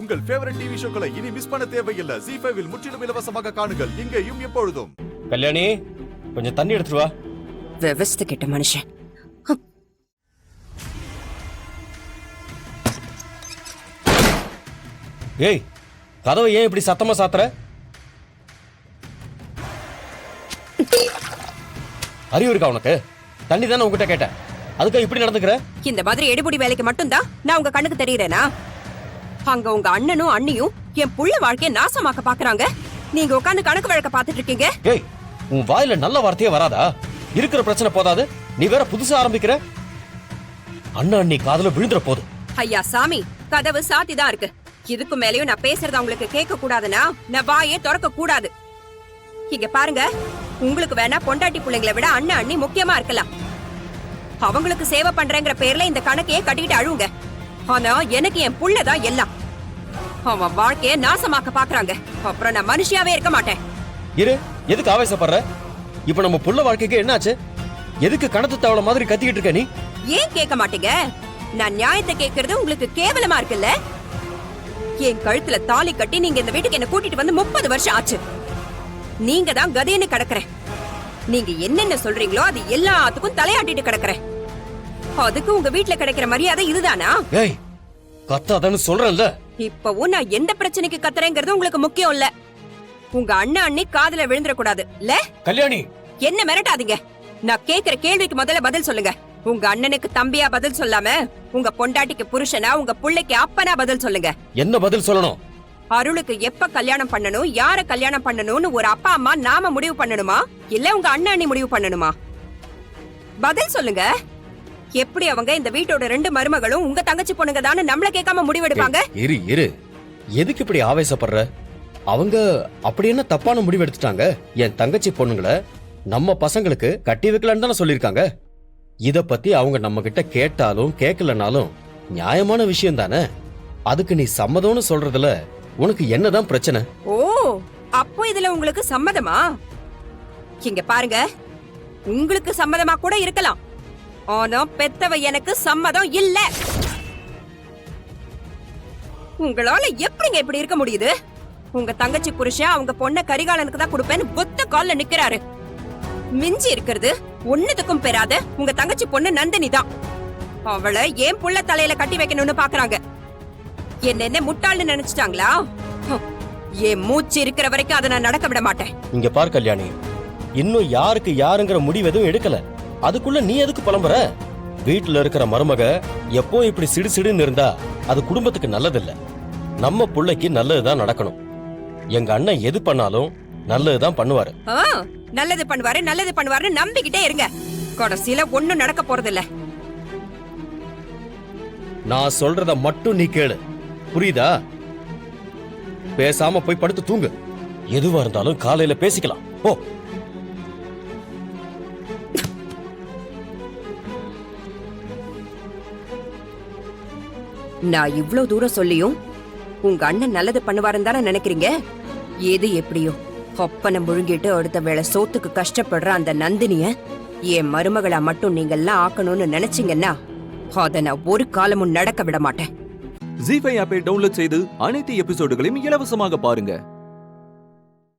உங்கள் favourite TV ஷோக்களை இனி miss பண்ண தேவையில்லை. ZEE5 இல் முற்றிலும் இலவசமாக காணுங்கள். இங்கேயும் எப்பொழுதும். கல்யாணி, கொஞ்சம் தண்ணி எடுத்துட்டு வா. விவஸ்து கிட்ட மனுஷன். ஏய், கதவை ஏன் இப்படி சத்தமா சாத்துற? அறிவு இருக்கா உனக்கு? தண்ணி தானே உங்ககிட்ட கேட்டேன், அதுக்காக இப்படி நடந்துக்கிற? இந்த மாதிரி எடுபடி வேலைக்கு மட்டும்தான் நான் உங்க கண்ணுக்கு தெரியறேனா? அங்க உங்க அண்ணனும் அண்ணியும் என் புள்ள வாழ்க்கைய நாசமாக்க பாக்குறாங்க. நீங்க உட்கார்ந்து கணக்கு வழக்க பாத்துட்டு இருக்கீங்க. ஏய், உன் வாயில நல்ல வார்த்தையே வராதா? இருக்கிற பிரச்சனை போதாது, நீ வேற புதுசா ஆரம்பிக்கிற. அண்ணா அண்ணி காதுல விழுந்துற போது. ஐயா சாமி, கதவு சாத்திதான் இருக்கு. இதுக்கு மேலயும் நான் பேசுறத உங்களுக்கு கேட்க கூடாதுன்னா நான் வாயே திறக்க கூடாது. இங்க பாருங்க, உங்களுக்கு வேணா பொண்டாட்டி பிள்ளைங்களை விட அண்ணன் அண்ணி முக்கியமா இருக்கலாம். அவங்களுக்கு சேவை பண்றேங்கிற பேர்ல இந்த கணக்கையே கட்டிட்டு அழுவுங்க. ஆனா எனக்கு என் புள்ளதான் எல்லாம். அவன் வாழ்க்கைய நாசமாக்க பாக்குறாங்க. அப்புறம் நான் மனுஷியாவே இருக்க மாட்டேன். இரு, எதுக்கு ஆவேசப்படுற? இப்ப நம்ம புள்ள வாழ்க்கைக்கு என்னாச்சு? எதுக்கு கணத்து தவளை மாதிரி கத்திக்கிட்டு இருக்க நீ? ஏன் கேட்க மாட்டீங்க? நான் நியாயத்தை கேட்கறது உங்களுக்கு கேவலமா இருக்குல்ல? என் கழுத்துல தாலி கட்டி நீங்க இந்த வீட்டுக்கு என்ன கூட்டிட்டு வந்து 30 வருஷம் ஆச்சு. நீங்க தான் கதைன்னு கிடக்குறேன். நீங்க என்னென்ன சொல்றீங்களோ அது எல்லாத்துக்கும் தலையாட்டிட்டு கிடக்குறேன். அதுக்கு உங்க வீட்டுல கிடைக்கிற மரியாதை இதுதானா? ஏய், கத்தாதன்னு சொல்றேன்ல. இப்பவும் நான் எந்த பிரச்சனைக்கு கத்துறேங்கிறது உங்களுக்கு முக்கியம் இல்ல. உங்க அண்ணன் அண்ணி காதுல விழுந்துட கூடாது இல்ல? கல்யாணி, என்ன மிரட்டாதீங்க. நான் கேக்குற கேள்விக்கு முதல்ல பதில் சொல்லுங்க. உங்க அண்ணனுக்கு தம்பியா பதில் சொல்லாம உங்க பொண்டாட்டிக்கு புருஷனா, உங்க புள்ளைக்கு அப்பனா பதில் சொல்லுங்க. என்ன பதில் சொல்லணும்? அருளுக்கு எப்ப கல்யாணம் பண்ணணும், யார கல்யாணம் பண்ணணும்னு ஒரு அப்பா அம்மா நாம முடிவு பண்ணணுமா, இல்ல உங்க அண்ணன் அண்ணி முடிவு பண்ணணுமா? பதில் சொல்லுங்க. எப்படி அவங்க இந்த வீட்டோட 2 மருமகளும் உங்க தங்கச்சி பொண்ணுங்க தானே நம்மள கேட்காம முடிவெடுப்பாங்க? இரு இரு, எதுக்கு இப்படி ஆவேசப்படுற? அவங்க அப்படி என்ன தப்பான முடிவு எடுத்துட்டாங்க? என் தங்கச்சி பொண்ணுங்களை நம்ம பசங்களுக்கு கட்டி வைக்கலான்னு தானே சொல்லிருக்காங்க. இத பத்தி அவங்க நம்ம கிட்ட கேட்டாலும் கேட்கலனாலும் நியாயமான விஷயம் தானே. அதுக்கு நீ சம்மதம்னு சொல்றதுல உனக்கு என்னதான் பிரச்சனை? ஓ, அப்போ இதுல உங்களுக்கு சம்மதமா? இங்க பாருங்க, உங்களுக்கு சம்மதமா கூட இருக்கலாம். ஆனா பெத்தவ எனக்கு சம்மதம் இல்ல. உங்களால எப்படிங்க இப்படி இருக்க முடியுது? உங்க தங்கச்சி புருஷன் அவங்க பொண்ண கரிகாலனுக்கு தான் கொடுப்பேன்னு ஒத்த கால்ல நிக்கிறாரு. மிஞ்சி இருக்கிறது ஒண்ணுத்துக்கும் பெறாத உங்க தங்கச்சி பொண்ணு நந்தினி தான். அவளை ஏன் புள்ள தலையில கட்டி வைக்கணும்னு பாக்குறாங்க. என்ன முட்டாள்னு நினைச்சிட்டாங்களா? என் மூச்சு இருக்கிற வரைக்கும் அதை நான் நடக்க விட மாட்டேன். இங்க பார் கல்யாணி, இன்னும் யாருக்கு யாருங்கிற முடிவு எதுவும் எடுக்கல. அதுக்குள்ள நீ எதுக்கு புலம்புற? வீட்டுல இருக்கிற மருமக எப்போ இப்படி சிடு சிடுன்னு இருந்தா அது குடும்பத்துக்கு நல்லதில்ல. நம்ம புள்ளைக்கு நல்லதுதான் நடக்கணும். எங்க அண்ணன் எது பண்ணாலும் நல்லதுதான் பண்ணுவாரு. நல்லது பண்ணுவாரு நல்லது பண்ணுவாருன்னு நம்பிக்கிட்டே இருங்க. கடைசியில ஒண்ணும் நடக்க போறது இல்ல. நான் சொல்றத மட்டும் நீ கேளு, புரியுதா? பேசாம போய் படுத்து தூங்கு. எதுவா இருந்தாலும் காலையில பேசிக்கலாம். போ. நான் இவ்ளோ தூரம் சொல்லியும் உங்க அண்ணன் நல்லது பண்ணுவாருன்னு தானே நினைக்கிறீங்க? எது எப்படியோ ஒப்பனை முழுங்கிட்டு அடுத்த வேளை சோத்துக்கு கஷ்டப்படுற அந்த நந்தினிய என் மருமகளா மட்டும் நீங்கெல்லாம் ஆக்கணும்னு நினைச்சீங்கன்னா அதை நான் ஒரு காலமும் நடக்க விட மாட்டேன். ZEE5 ஆப்பை டவுன்லோட் செய்து அனைத்து எபிசோடுகளையும் இலவசமாக பாருங்க.